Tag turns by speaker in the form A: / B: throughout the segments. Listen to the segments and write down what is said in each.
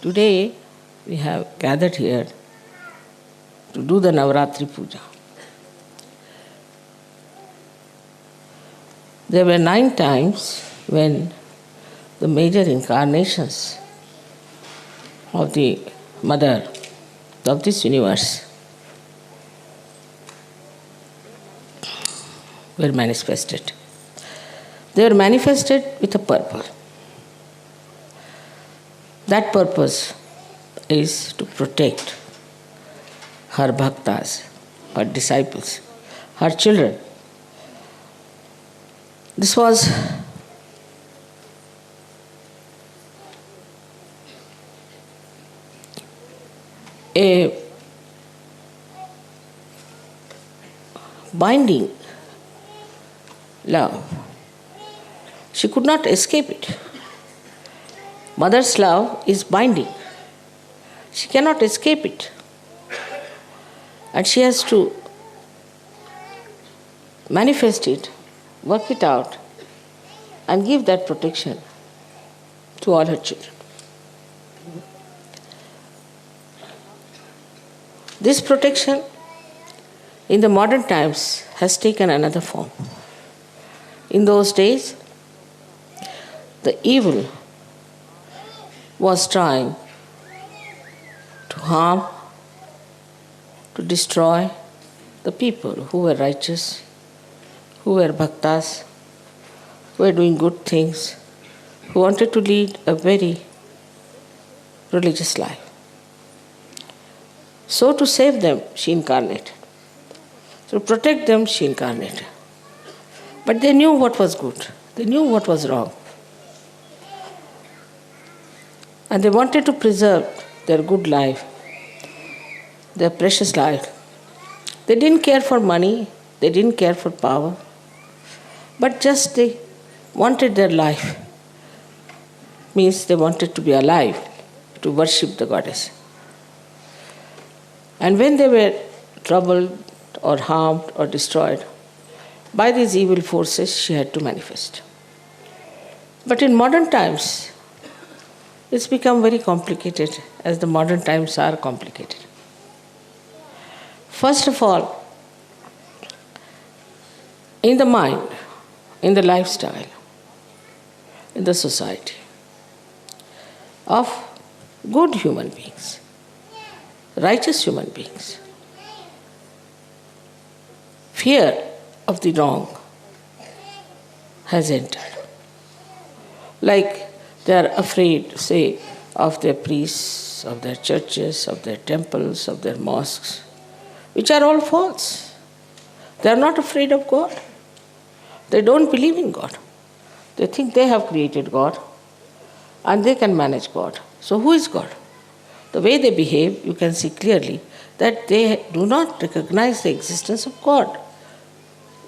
A: Today we have gathered here to do the Navaratri Puja. There were 9 times when the major incarnations of the Mother of this universe were manifested. They were manifested with a purpose. That purpose is to protect her bhaktas, her disciples, her children. This was a binding love. She could not escape it. Mother's love is binding. She cannot escape it. And she has to manifest it, work it out, and give that protection to all her children. This protection in the modern times has taken another form. In those days, the evil was trying to harm, to destroy the people who were righteous, who were bhaktas, who were doing good things, who wanted to lead a very religious life. So to save them, she incarnated. To protect them, she incarnated. But they knew what was good. They knew what was wrong. And they wanted to preserve their good life, their precious life. They didn't care for money, they didn't care for power, but just they wanted their life. Means they wanted to be alive, to worship the goddess. And when they were troubled or harmed or destroyed by these evil forces, she had to manifest. But in modern times, it's become very complicated, as the modern times are complicated. First of all, in the mind, in the lifestyle, in the society of good human beings, righteous human beings, fear of the wrong has entered. Like they are afraid, say, of their priests, of their churches, of their temples, of their mosques, which are all false. They are not afraid of God. They don't believe in God. They think they have created God and they can manage God. So who is God? The way they behave, you can see clearly that they do not recognize the existence of God.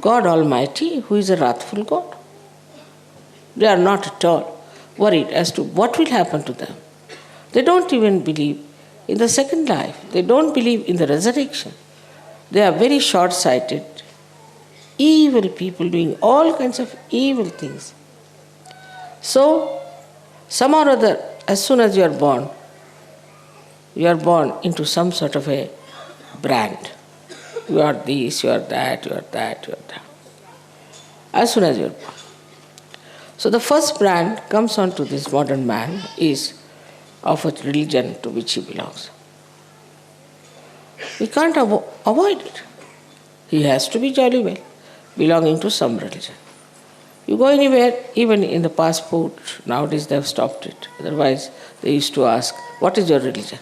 A: God Almighty, who is a wrathful God. They are not at all worried as to what will happen to them. They don't even believe in the second life. They don't believe in the resurrection. They are very short-sighted, evil people doing all kinds of evil things. So, somehow or other, as soon as you are born into some sort of a brand. You are this, you are that, you are that, you are that. As soon as you are born. So the first brand comes onto this modern man is of a religion to which he belongs. We can't avoid it. He has to be jolly well belonging to some religion. You go anywhere, even in the passport, nowadays they have stopped it. Otherwise, they used to ask, what is your religion?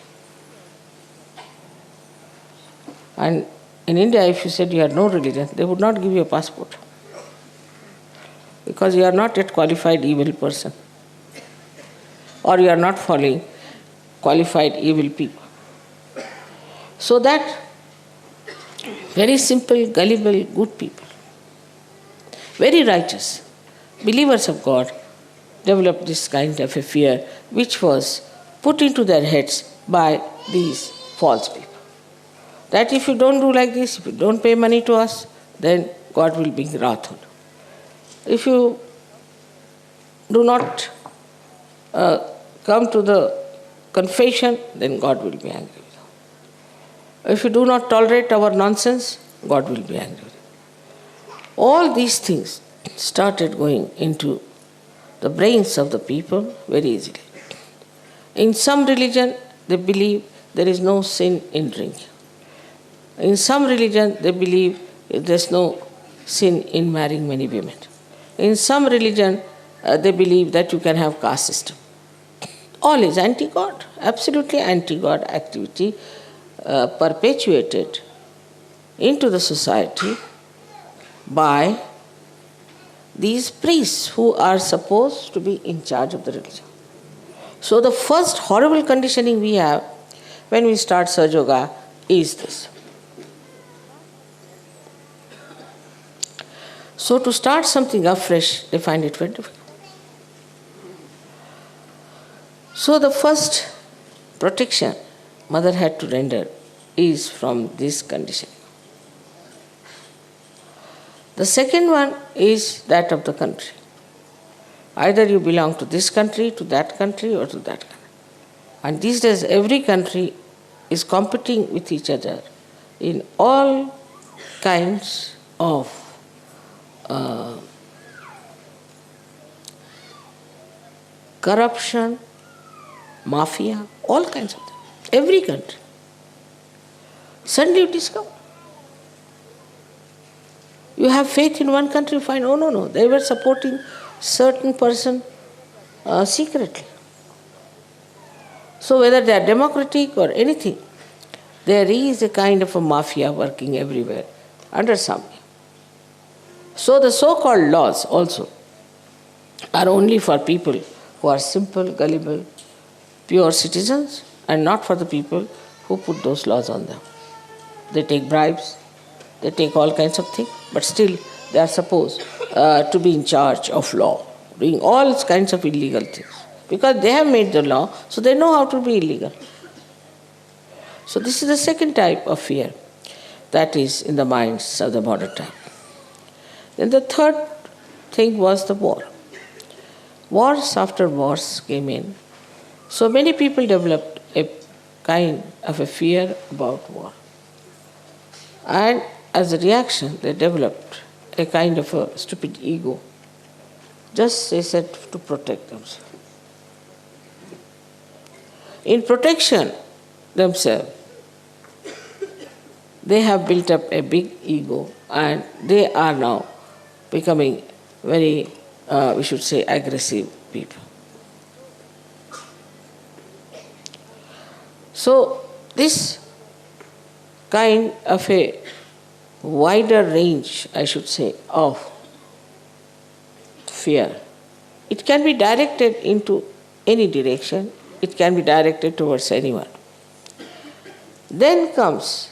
A: And in India, if you said you had no religion, they would not give you a passport. Because you are not yet qualified evil person. Or you are not following qualified evil people. So that very simple, gullible, good people, very righteous, believers of God, developed this kind of a fear which was put into their heads by these false people. That if you don't do like this, if you don't pay money to us, then God will be wrathful. If you do not come to the confession, then God will be angry with you. If you do not tolerate our nonsense, God will be angry with you. All these things started going into the brains of the people very easily. In some religion, they believe there is no sin in drinking. In some religion, they believe there is no sin in marrying many women. In some religion, they believe that you can have caste system. All is anti-God, absolutely anti-God activity perpetuated into the society by these priests who are supposed to be in charge of the religion. So the first horrible conditioning we have when we start Sahaja Yoga is this. So to start something afresh, they find it very difficult. So the first protection mother had to render is from this conditioning. The second one is that of the country. Either you belong to this country, to that country, or to that country. And these days every country is competing with each other in all kinds of corruption, mafia, all kinds of things. Every country. Suddenly you discover. You have faith in one country, you find, oh no, they were supporting certain person secretly. So whether they are democratic or anything, there is a kind of a mafia working everywhere under something. So the so-called laws also are only for people who are simple, gullible, pure citizens, and not for the people who put those laws on them. They take bribes, they take all kinds of things, but still they are supposed to be in charge of law, doing all kinds of illegal things. Because they have made the law, so they know how to be illegal. So this is the second type of fear that is in the minds of the modern time. Then the third thing was the war. Wars after wars came in. So many people developed a kind of a fear about war. And as a reaction, they developed a kind of a stupid ego. Just, they said, to protect themselves. In protection themselves, they have built up a big ego and they are now becoming very, we should say, aggressive people. So this kind of a wider range, I should say, of fear, it can be directed into any direction, it can be directed towards anyone. Then comes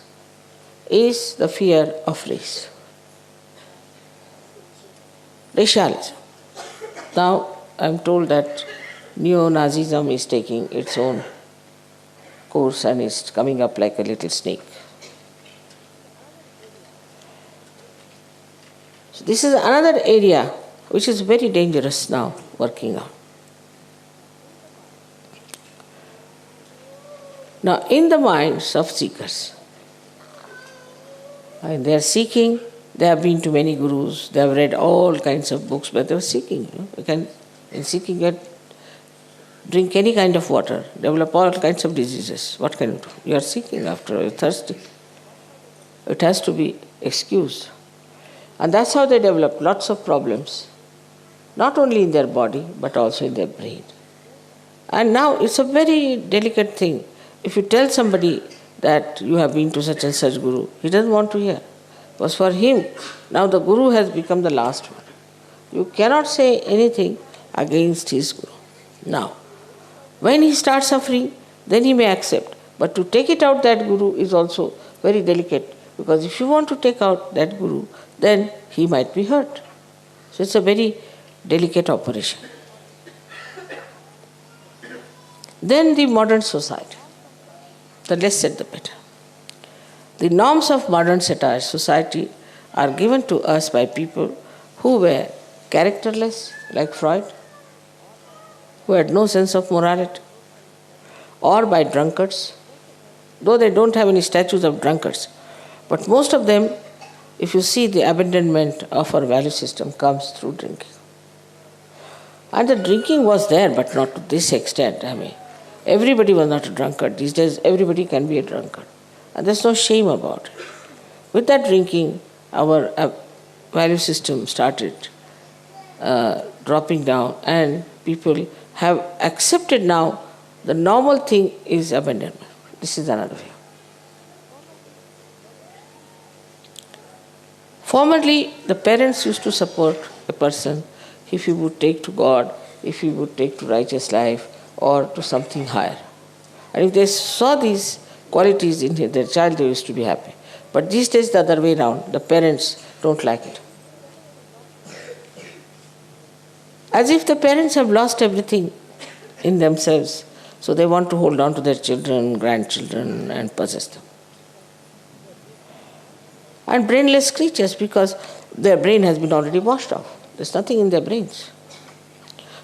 A: is the fear of race. Racialism. Now I am told that neo-Nazism is taking its own course and is coming up like a little snake. So this is another area which is very dangerous now working on. Now in the minds of seekers, and they are seeking, they have been to many gurus, they have read all kinds of books, but they are seeking. You can, in seeking, drink any kind of water, develop all kinds of diseases. What can you do? You are seeking after, you are thirsty. It has to be excused. And that's how they develop lots of problems, not only in their body, but also in their brain. And now it's a very delicate thing. If you tell somebody that you have been to such and such guru, he doesn't want to hear. Because for him, now the guru has become the last one. You cannot say anything against his guru. Now, when he starts suffering, then he may accept. But to take it out that guru is also very delicate. Because if you want to take out that guru, then he might be hurt. So it's a very delicate operation. Then the modern society. The less said the better. The norms of modern society are given to us by people who were characterless, like Freud, who had no sense of morality, or by drunkards, though they don't have any statues of drunkards. But most of them, if you see, the abandonment of our value system comes through drinking. And the drinking was there, but not to this extent. I mean, everybody was not a drunkard. These days, everybody can be a drunkard. And there's no shame about it. With that drinking, our value system started dropping down, and people have accepted now the normal thing is abandonment. This is another view. Formerly, the parents used to support a person if he would take to God, if he would take to righteous life, or to something higher. And if they saw these qualities in their child, they used to be happy. But these days, the other way around, the parents don't like it. As if the parents have lost everything in themselves, so they want to hold on to their children, grandchildren, and possess them. And brainless creatures, because their brain has been already washed off. There's nothing in their brains.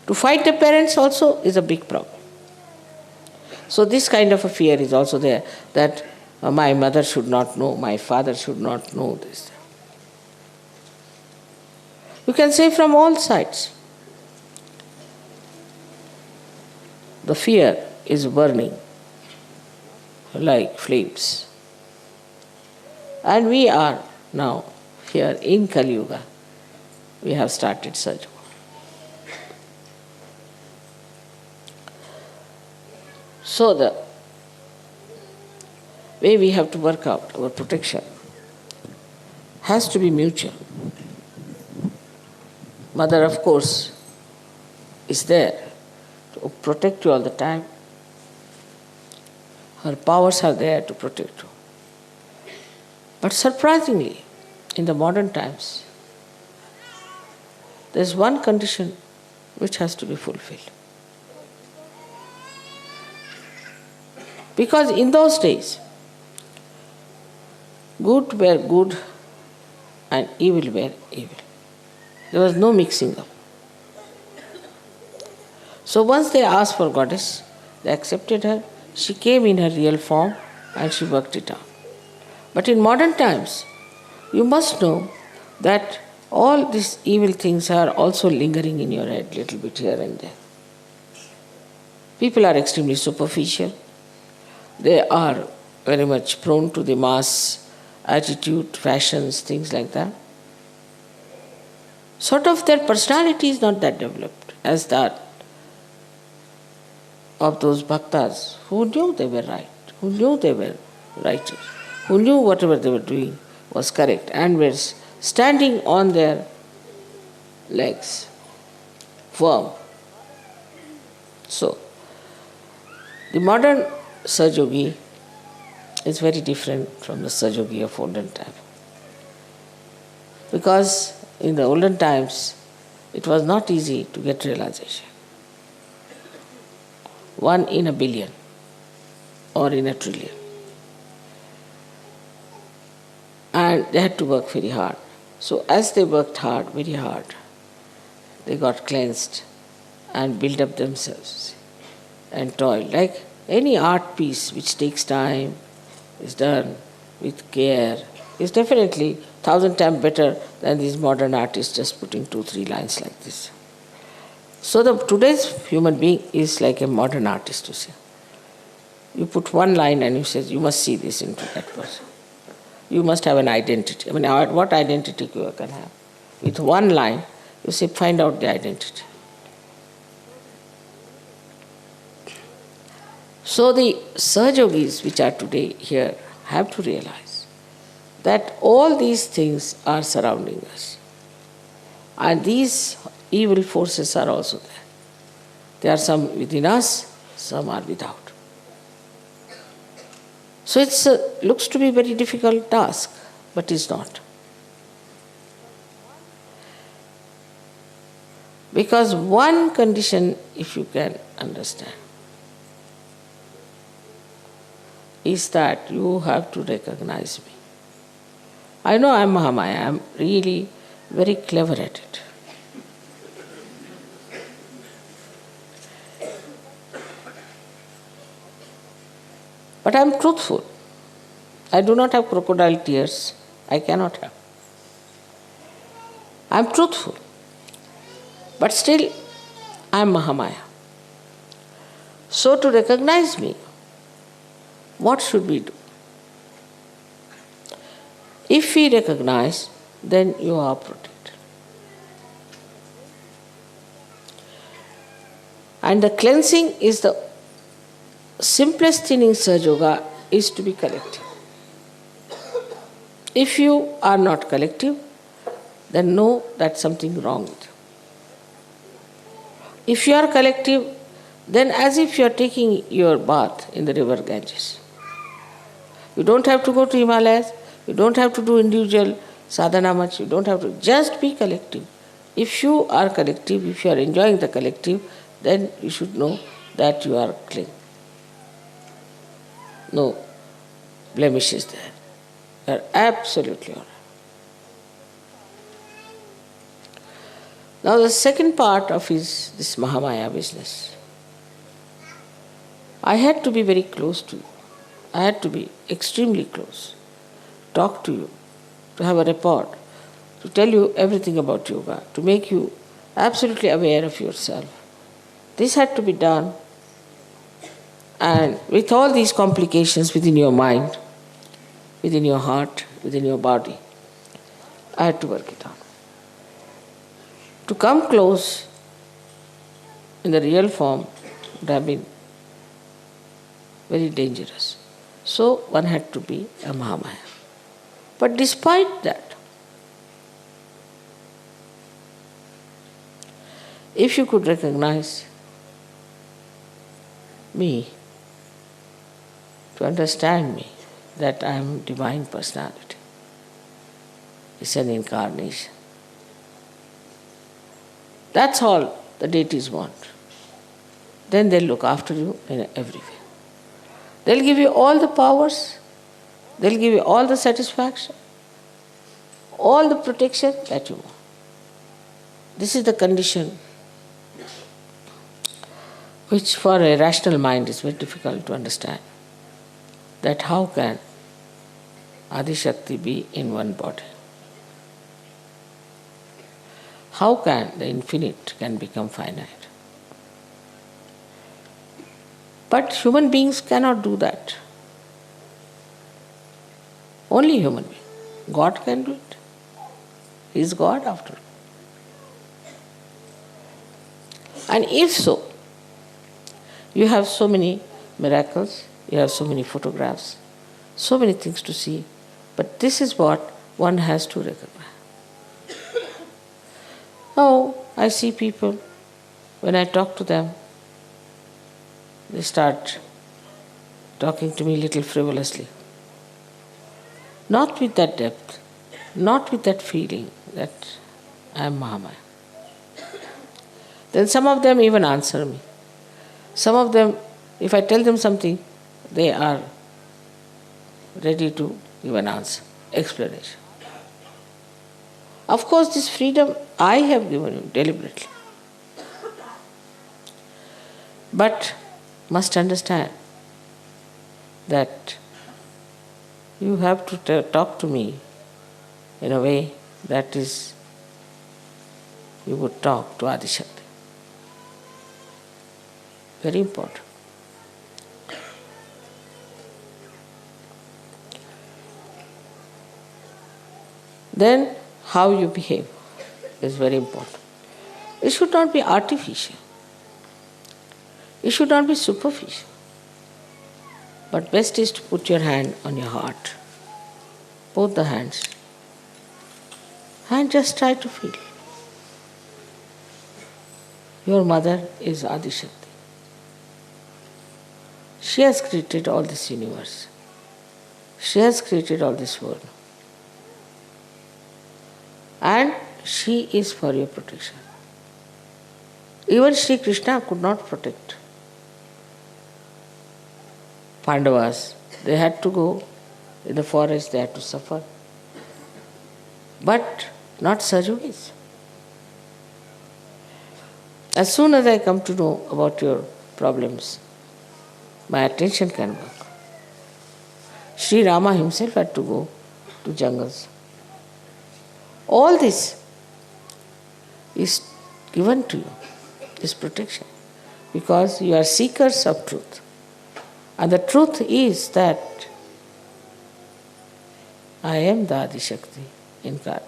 A: To fight the parents also is a big problem. So this kind of a fear is also there, that my mother should not know, my father should not know this. You can say from all sides. The fear is burning like flames. And we are now here in Kali Yuga. We have started Sajma. So the way we have to work out our protection has to be mutual. Mother, of course, is there to protect you all the time. Her powers are there to protect you. But surprisingly, in the modern times, there is one condition which has to be fulfilled. Because in those days, good were good and evil were evil. There was no mixing up. So once they asked for goddess, they accepted her. She came in her real form and she worked it out. But in modern times, you must know that all these evil things are also lingering in your head, little bit here and there. People are extremely superficial. They are very much prone to the mass attitude, fashions, things like that. Sort of their personality is not that developed as that of those bhaktas who knew they were right, who knew they were righteous, who knew whatever they were doing was correct and were standing on their legs, firm. So, the modern Sajogi is very different from the Sajogi of olden time. Because in the olden times, it was not easy to get realization. 1 in a billion or in a trillion. And they had to work very hard. So as they worked hard, very hard, they got cleansed and built up themselves and toiled. Like any art piece which takes time, is done with care, is definitely 1,000 times better than these modern artists just putting 2-3 lines like this. So today's human being is like a modern artist, you see. You put one line and you say, you must see this into that person. You must have an identity. I mean, what identity you can have? With one line, you say, find out the identity. So the Sahajogis which are today here have to realize that all these things are surrounding us. And these evil forces are also there. There are some within us, some are without. So it looks to be a very difficult task, but it's not. Because one condition, if you can understand, is that you have to recognize me. I know I'm Mahamaya, I'm really very clever at it. But I am truthful. I do not have crocodile tears. I cannot have. I am truthful. But still, I am Mahamaya. So to recognize me, what should we do? If we recognize, then you are protected. And the cleansing is the simplest thing in Sahaja Yoga, is to be collective. If you are not collective, then know that something wrong with you. If you are collective, then as if you are taking your bath in the river Ganges. You don't have to go to Himalayas, you don't have to do individual sadhana much, you don't have to, just be collective. If you are collective, if you are enjoying the collective, then you should know that you are clean. No blemishes there. You are absolutely all right. Now the second part of this Mahamaya business. I had to be very close to you. I had to be extremely close. Talk to you, to have a rapport, to tell you everything about yoga, to make you absolutely aware of yourself. This had to be done, and with all these complications within your mind, within your heart, within your body, I had to work it out. To come close in the real form would have been very dangerous. So one had to be a Mahamaya. But despite that, if you could recognize me, to understand me, that I am Divine Personality, it's an incarnation. That's all the deities want. Then they'll look after you in every way. They'll give you all the powers, they'll give you all the satisfaction, all the protection that you want. This is the condition which for a rational mind is very difficult to understand. That how can Adi Shakti be in one body? How can the infinite can become finite? But human beings cannot do that. Only human being. God can do it. He is God after all. And if so, you have so many miracles, you have so many photographs, so many things to see, but this is what one has to recognize. Now, I see people, when I talk to them, they start talking to me a little frivolously. Not with that depth, not with that feeling that I am Mahamaya. Then some of them even answer me. Some of them, if I tell them something, they are ready to give an answer, explanation. Of course, this freedom I have given you deliberately. But must understand that you have to talk to me in a way that is, you would talk to Adi Shakti. Very important. Then, how you behave is very important. It should not be artificial. It should not be superficial. But best is to put your hand on your heart, both the hands, and just try to feel. Your mother is Adi Shakti. She has created all this universe. She has created all this world. And she is for your protection. Even Sri Krishna could not protect Pandavas. They had to go in the forest, they had to suffer. But not Sajogis. As soon as I come to know about your problems, my attention can work. Sri Rama himself had to go to jungles. All this is given to you, this protection, because you are seekers of truth. And the truth is that I am the Adi Shakti incarnated.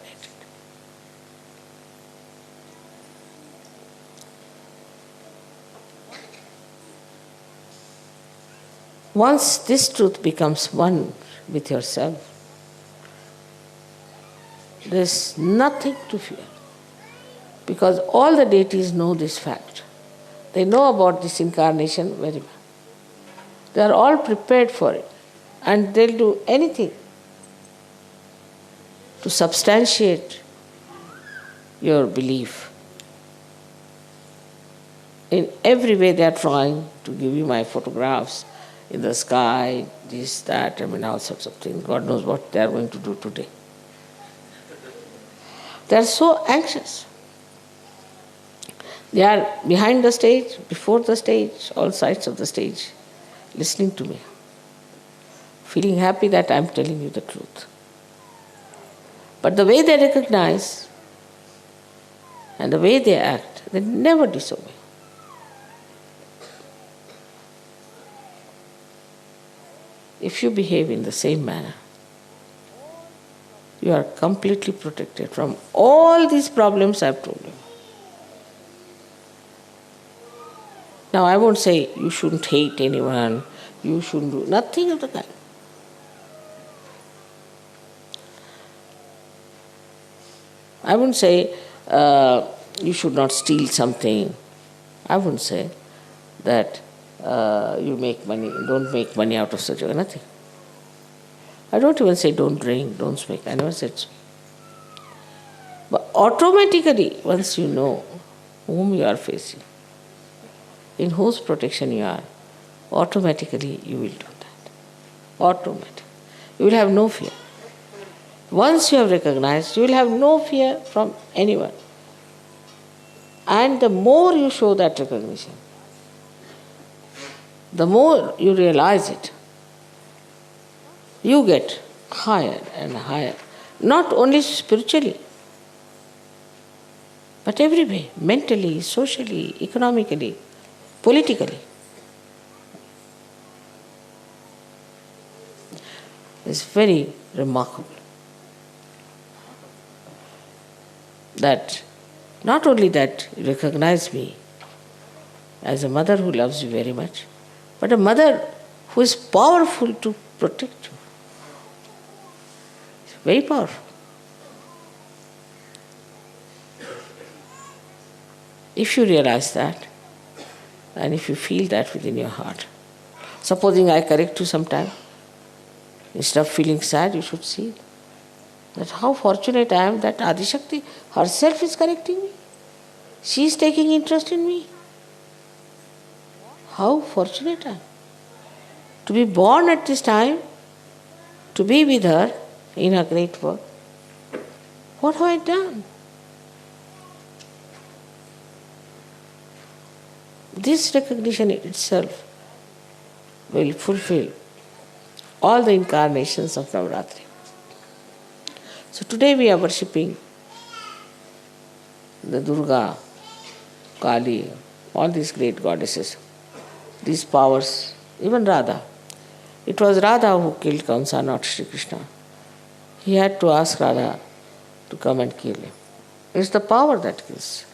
A: Once this truth becomes one with yourself, there is nothing to fear. Because all the deities know this fact. They know about this incarnation very well. They are all prepared for it. And they'll do anything to substantiate your belief. In every way they are trying to give you my photographs in the sky, this, that, all sorts of things. God knows what they are going to do today. They are so anxious. They are behind the stage, before the stage, all sides of the stage, listening to me, feeling happy that I am telling you the truth. But the way they recognize and the way they act, they never disobey. If you behave in the same manner, you are completely protected from all these problems I have told you. Now I won't say you shouldn't hate anyone, you shouldn't do nothing of the kind. I wouldn't say you should not steal something. I wouldn't say that you make money, don't make money out of such a nothing. I don't even say don't drink, don't smoke. I never said so. But automatically, once you know whom you are facing, in whose protection you are, automatically you will do that. Automatically. You will have no fear. Once you have recognized, you will have no fear from anyone. And the more you show that recognition, the more you realize it, you get higher and higher. Not only spiritually, but every way, mentally, socially, economically, politically. It's very remarkable that not only that you recognize me as a mother who loves you very much, but a mother who is powerful to protect you. It's very powerful. If you realize that, and if you feel that within your heart, supposing I correct you sometime, instead of feeling sad, you should see that how fortunate I am that Adi Shakti herself is correcting me. She is taking interest in me. How fortunate I am to be born at this time, to be with her in her great work. What have I done? This recognition itself will fulfill all the incarnations of Navaratri. So today we are worshipping the Durga, Kali, all these great goddesses, these powers, even Radha. It was Radha who killed Kamsa, not Sri Krishna. He had to ask Radha to come and kill him. It's the power that kills.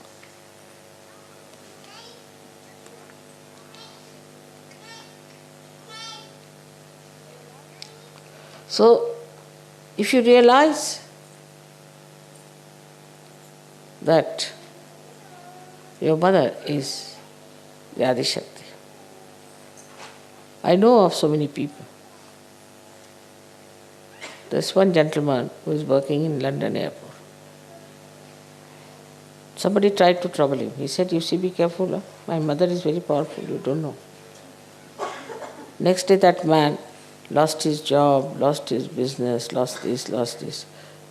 A: So, if you realize that your mother is the Adi Shakti, I know of so many people. There's one gentleman who is working in London airport. Somebody tried to trouble him. He said, you see, be careful. Huh? My mother is very powerful, you don't know. Next day that man lost his job, lost his business, lost this.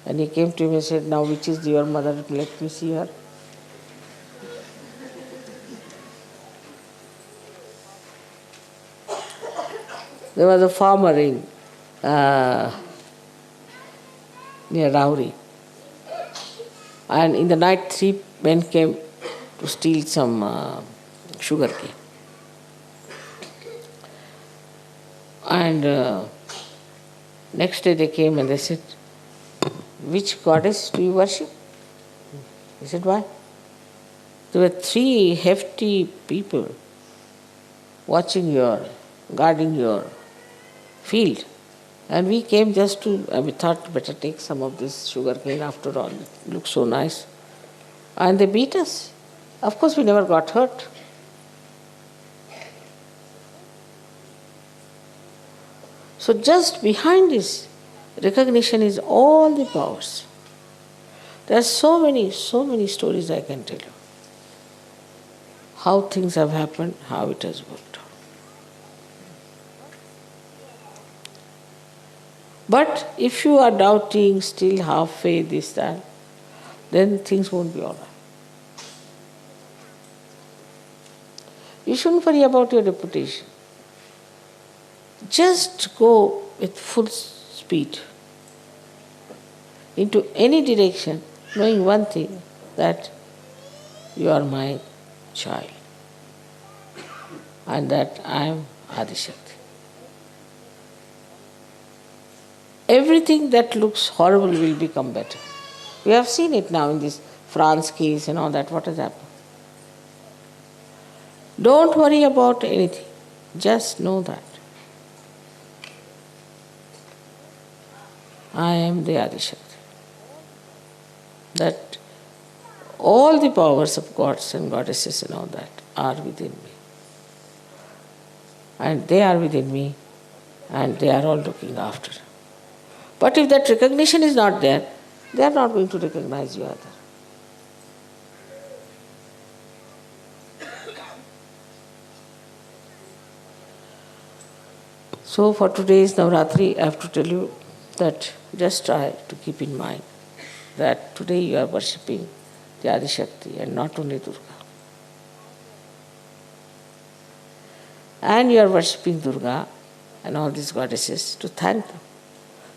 A: And he came to me and said, now which is your mother? Let me see her. There was a farmer in uh, near Rauri. And in the night, 3 men came to steal some sugar cane. And next day they came and they said, "Which goddess do you worship?" He said, "Why?" There were 3 hefty people watching guarding your field. And we came just we thought better take some of this sugar cane after all. It looks so nice. And they beat us. Of course, we never got hurt. So just behind this recognition is all the powers. There are so many stories I can tell you. How things have happened, how it has worked out. But if you are doubting, still half faith, this, that, then things won't be all right. You shouldn't worry about your reputation. Just go with full speed into any direction, knowing one thing, that you are my child and that I am Adishakti. Everything that looks horrible will become better. We have seen it now in this France case and all that. What has happened? Don't worry about anything. Just know that I am the Adishakti. That all the powers of gods and goddesses and all that are within me. And they are within me and they are all looking after. But if that recognition is not there, they are not going to recognize you either. So for today's Navaratri, I have to tell you that just try to keep in mind that today you are worshipping the Adishakti and not only Durga. And you are worshipping Durga and all these goddesses to thank them.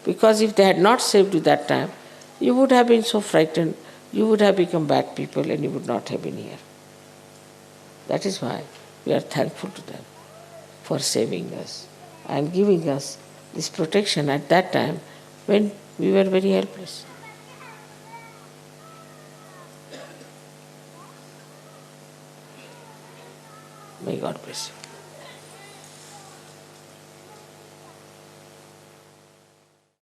A: Because if they had not saved you that time, you would have been so frightened, you would have become bad people and you would not have been here. That is why we are thankful to them for saving us and giving us this protection at that time when we were very helpless. May God bless you.